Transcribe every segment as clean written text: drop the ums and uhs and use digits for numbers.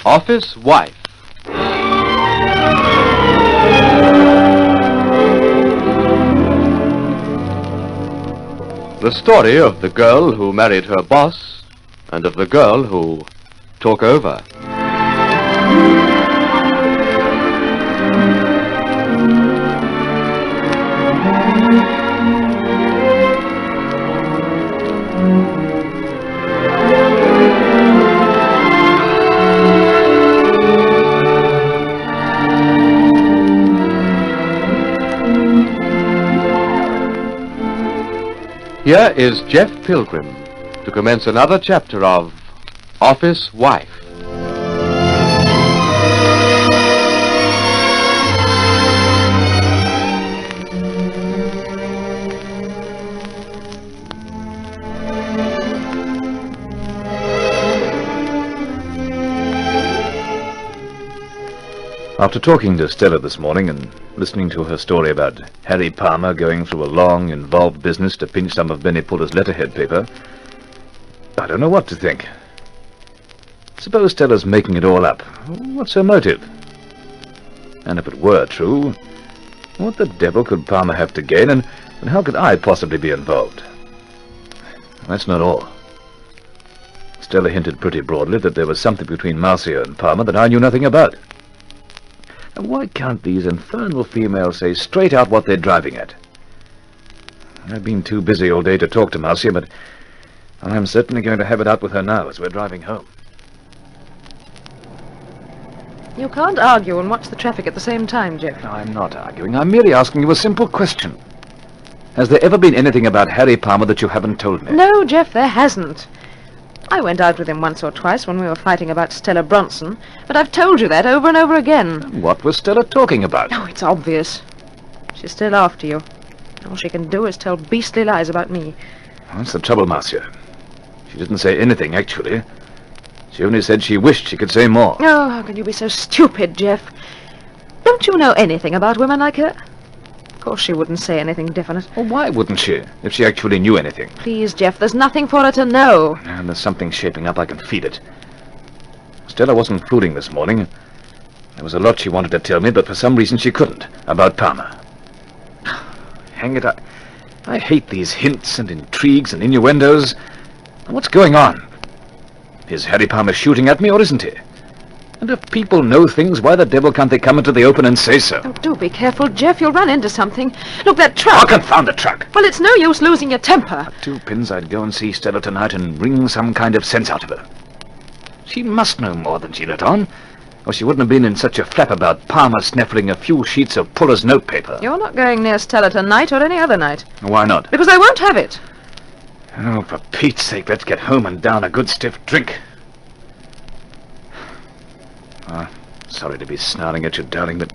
Office Wife. The story of the girl who married her boss and of the girl who took over. Here is Jeff Pilgrim to commence another chapter of Office Wife. After talking to Stella this morning and listening to her story about Harry Palmer going through a long, involved business to pinch some of Benny Puller's letterhead paper, I don't know what to think. Suppose Stella's making it all up. What's her motive? And if it were true, what the devil could Palmer have to gain, and how could I possibly be involved? That's not all. Stella hinted pretty broadly that there was something between Marcia and Palmer that I knew nothing about. And why can't these infernal females say straight out what they're driving at? I've been too busy all day to talk to Marcia, but I'm certainly going to have it out with her now as we're driving home. You can't argue and watch the traffic at the same time, Jeff. No, I'm not arguing. I'm merely asking you a simple question. Has there ever been anything about Harry Palmer that you haven't told me? No, Jeff, there hasn't. I went out with him once or twice when we were fighting about Stella Bronson, but I've told you that over and over again. What was Stella talking about? Oh, it's obvious. She's still after you. All she can do is tell beastly lies about me. That's the trouble, Marcia. She didn't say anything, actually. She only said she wished she could say more. Oh, how can you be so stupid, Jeff? Don't you know anything about women like her? Of course she wouldn't say anything definite. Well, why wouldn't she, if she actually knew anything? Please, Jeff, there's nothing for her to know. And there's something shaping up. I can feel it. Stella wasn't fooling this morning. There was a lot she wanted to tell me, but for some reason she couldn't, about Palmer. Hang it, I hate these hints and intrigues and innuendos. What's going on? Is Harry Palmer shooting at me, or isn't he? And if people know things, why the devil can't they come into the open and say so? Oh, do be careful, Jeff. You'll run into something. Look, that truck. Oh, confound the truck. Well, it's no use losing your temper. For 2 pins, I'd go and see Stella tonight and wring some kind of sense out of her. She must know more than she let on, or she wouldn't have been in such a flap about Palmer sniffling a few sheets of Puller's notepaper. You're not going near Stella tonight or any other night. Why not? Because I won't have it. Oh, for Pete's sake, let's get home and down a good stiff drink. Sorry to be snarling at you, darling, but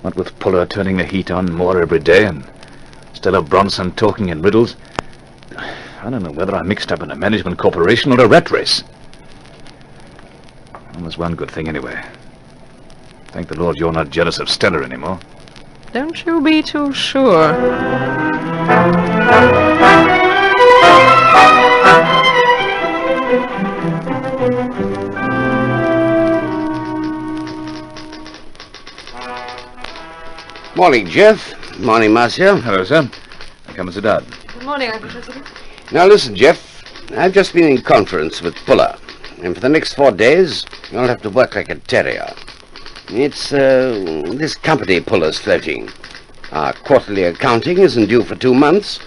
what with Puller turning the heat on more every day and Stella Bronson talking in riddles, I don't know whether I'm mixed up in a management corporation or a rat race. Well, there's one good thing anyway. Thank the Lord you're not jealous of Stella anymore. Don't you be too sure. Morning, Jeff. Morning, Marcia. Hello, sir. Come and sit down. Good morning, Uncle Chesterton. Now, listen, Jeff. I've just been in conference with Puller, and for the next 4 days, you'll have to work like a terrier. It's, this company Puller's floating. Our quarterly accounting isn't due for 2 months,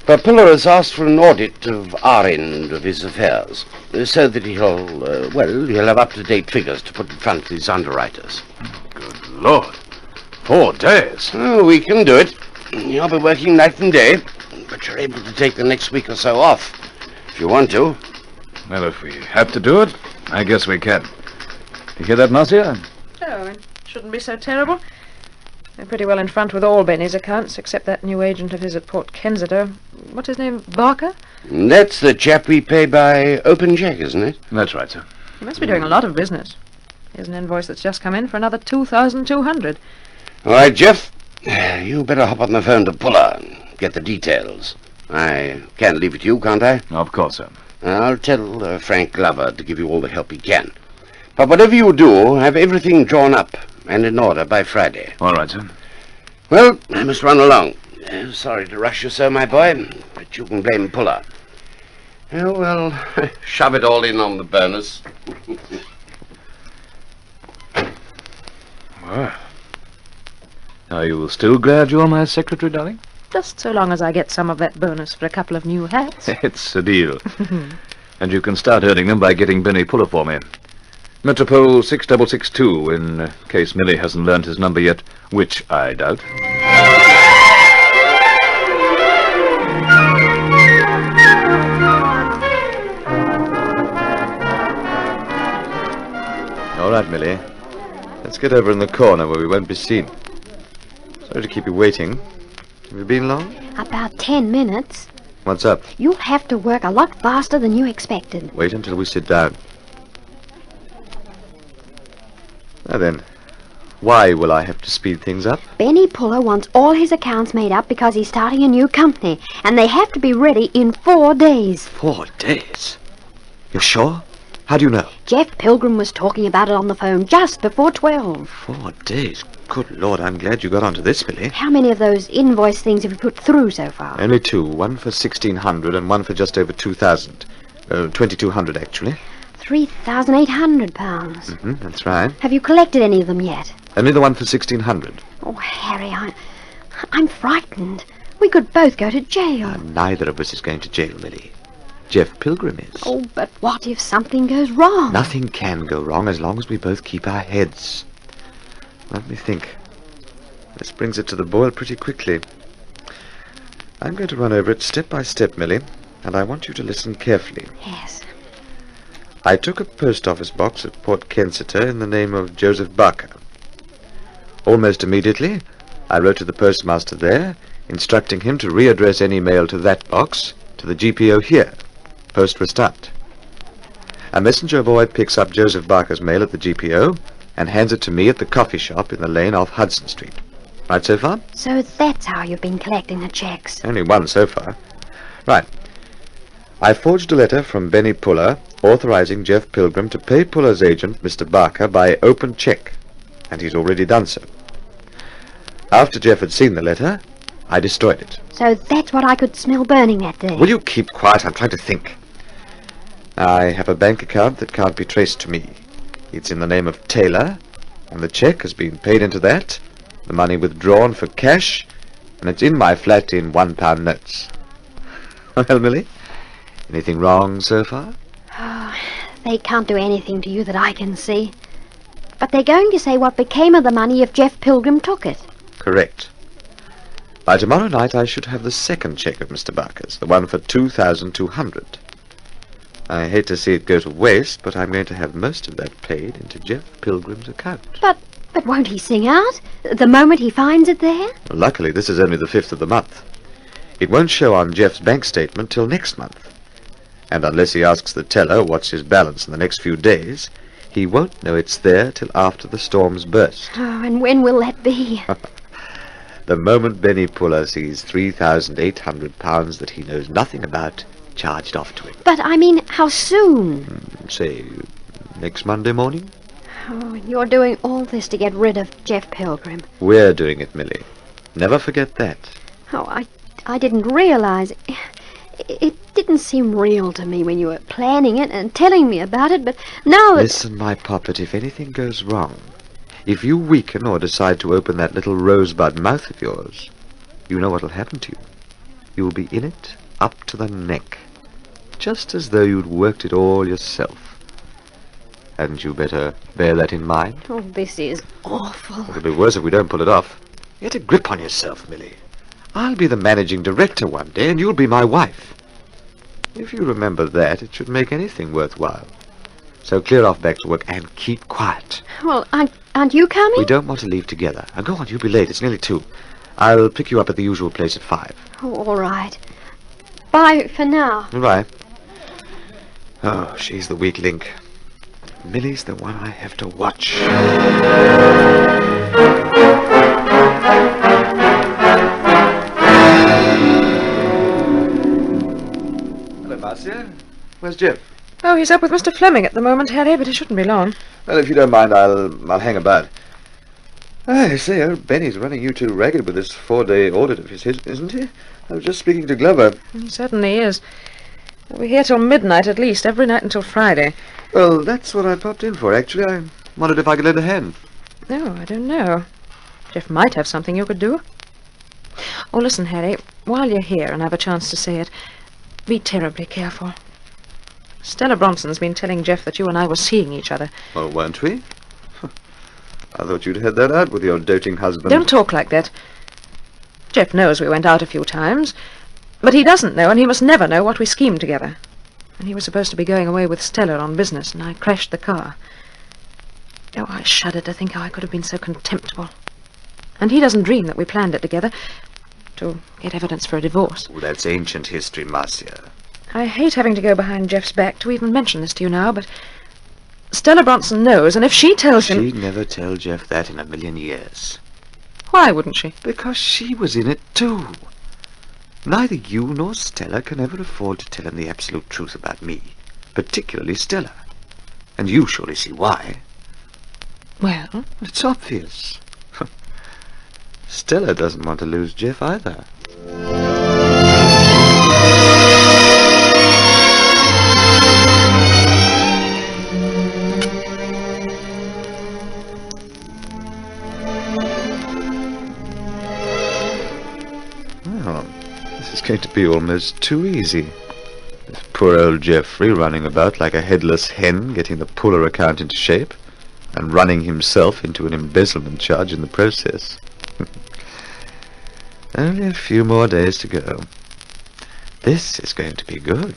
but Puller has asked for an audit of our end of his affairs, so that he'll have up-to-date figures to put in front of his underwriters. Good Lord. 4 days? Oh, we can do it. You'll be working night and day, but you're able to take the next week or so off, if you want to. Well, if we have to do it, I guess we can. You hear that, Marcia? Oh, it shouldn't be so terrible. They're pretty well in front with all Benny's accounts, except that new agent of his at Port Kensington. What's his name? Barker? That's the chap we pay by open check, isn't it? That's right, sir. He must be doing a lot of business. Here's an invoice that's just come in for another 2,200. All right, Jeff. You better hop on the phone to Puller and get the details. I can leave it to you, can't I? Of course, sir. I'll tell Frank Glover to give you all the help he can. But whatever you do, have everything drawn up and in order by Friday. All right, sir. Well, I must run along. Sorry to rush you so, my boy, but you can blame Puller. Oh, well, shove it all in on the bonus. Well, are you still glad you're my secretary, darling? Just so long as I get some of that bonus for a couple of new hats. It's a deal. And you can start earning them by getting Benny Puller for me. Metropole 6662, in case Millie hasn't learned his number yet, which I doubt. All right, Millie. Let's get over in the corner where we won't be seen. Sorry to keep you waiting. Have you been long? About 10 minutes. What's up? You'll have to work a lot faster than you expected. Wait until we sit down. Now then, why will I have to speed things up? Benny Puller wants all his accounts made up because he's starting a new company, and they have to be ready in 4 days. 4 days? You're sure? How do you know? Jeff Pilgrim was talking about it on the phone just before 12. 4 days? Good Lord, I'm glad you got onto this, Millie. How many of those invoice things have you put through so far? Only 2. One for 1,600 and one for just over 2,000. 2,200, actually. £3,800. That's right. Have you collected any of them yet? Only the one for 1,600. Oh, Harry, I'm frightened. We could both go to jail. Neither of us is going to jail, Millie. Jeff Pilgrim is. Oh, but what if something goes wrong? Nothing can go wrong as long as we both keep our heads. Let me think. This brings it to the boil pretty quickly. I'm going to run over it step by step, Millie, and I want you to listen carefully. Yes. I took a post office box at Port Kensington in the name of Joseph Barker. Almost immediately, I wrote to the postmaster there, instructing him to readdress any mail to that box to the GPO here. Post restart. A messenger boy picks up Joseph Barker's mail at the GPO and hands it to me at the coffee shop in the lane off Hudson Street. Right so far? So that's how you've been collecting the checks. Only one so far. Right. I forged a letter from Benny Puller authorizing Jeff Pilgrim to pay Puller's agent, Mr. Barker, by open check, and he's already done so. After Jeff had seen the letter, I destroyed it. So that's what I could smell burning that day. Will you keep quiet? I'm trying to think. I have a bank account that can't be traced to me. It's in the name of Taylor, and the check has been paid into that, the money withdrawn for cash, and it's in my flat in £1 notes. Well, Millie, anything wrong so far? Oh, they can't do anything to you that I can see. But they're going to say what became of the money if Jeff Pilgrim took it. Correct. By tomorrow night I should have the second check of Mr. Barker's, the one for 2,200. I hate to see it go to waste, but I'm going to have most of that paid into Jeff Pilgrim's account. But won't he sing out the moment he finds it there? Luckily, this is only the 5th of the month. It won't show on Jeff's bank statement till next month. And unless he asks the teller what's his balance in the next few days, he won't know it's there till after the storms burst. Oh, and when will that be? The moment Benny Puller sees £3,800 that he knows nothing about charged off to him. But, I mean, how soon? Say, next Monday morning? Oh, you're doing all this to get rid of Jeff Pilgrim. We're doing it, Millie. Never forget that. Oh, I didn't realize. It didn't seem real to me when you were planning it and telling me about it, but now Listen, my puppet, if anything goes wrong, if you weaken or decide to open that little rosebud mouth of yours, you know what'll happen to you. You'll be in it up to the neck, just as though you'd worked it all yourself. Hadn't you better bear that in mind? Oh, this is awful. It'll be worse if we don't pull it off. Get a grip on yourself, Millie. I'll be the managing director one day, and you'll be my wife. If you remember that, it should make anything worthwhile. So clear off back to work and keep quiet. Well, aren't you coming? We don't want to leave together. Now go on, you'll be late. It's nearly 2. I'll pick you up at the usual place at 5. Oh, all right. Bye for now. Goodbye. Oh, she's the weak link. Millie's the one I have to watch. Hello, Marcia. Where's Jeff? Oh, he's up with Mr. Fleming at the moment, Harry, but he shouldn't be long. Well, if you don't mind, I'll hang about. I say, old Benny's running you too ragged with this 4-day audit of his, isn't he? I was just speaking to Glover. He certainly is. We're here till midnight at least, every night until Friday. Well, that's what I popped in for, actually. I wondered if I could lend a hand. No, I don't know. Jeff might have something you could do. Oh, listen, Harry, while you're here and have a chance to say it, be terribly careful. Stella Bronson's been telling Jeff that you and I were seeing each other. Oh, weren't we? I thought you'd had that out with your doting husband. Don't talk like that. Jeff knows we went out a few times, but he doesn't know, and he must never know what we schemed together. And he was supposed to be going away with Stella on business, and I crashed the car. Oh, I shudder to think how I could have been so contemptible. And he doesn't dream that we planned it together to get evidence for a divorce. Oh, that's ancient history, Marcia. I hate having to go behind Jeff's back to even mention this to you now, but Stella Bronson knows, and if she tells him... She'd never tell Jeff that in a million years. Why wouldn't she? Because she was in it, too. Neither you nor Stella can ever afford to tell him the absolute truth about me, particularly Stella. And you surely see why. Well? It's obvious. Stella doesn't want to lose Jeff either. Well, this is going to be almost too easy. This poor old Geoffrey running about like a headless hen, getting the Puller account into shape, and running himself into an embezzlement charge in the process. Only a few more days to go. This is going to be good.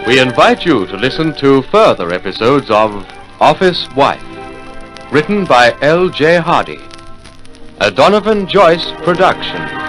We invite you to listen to further episodes of Office Wife, written by L.J. Hardy, a Donovan Joyce production.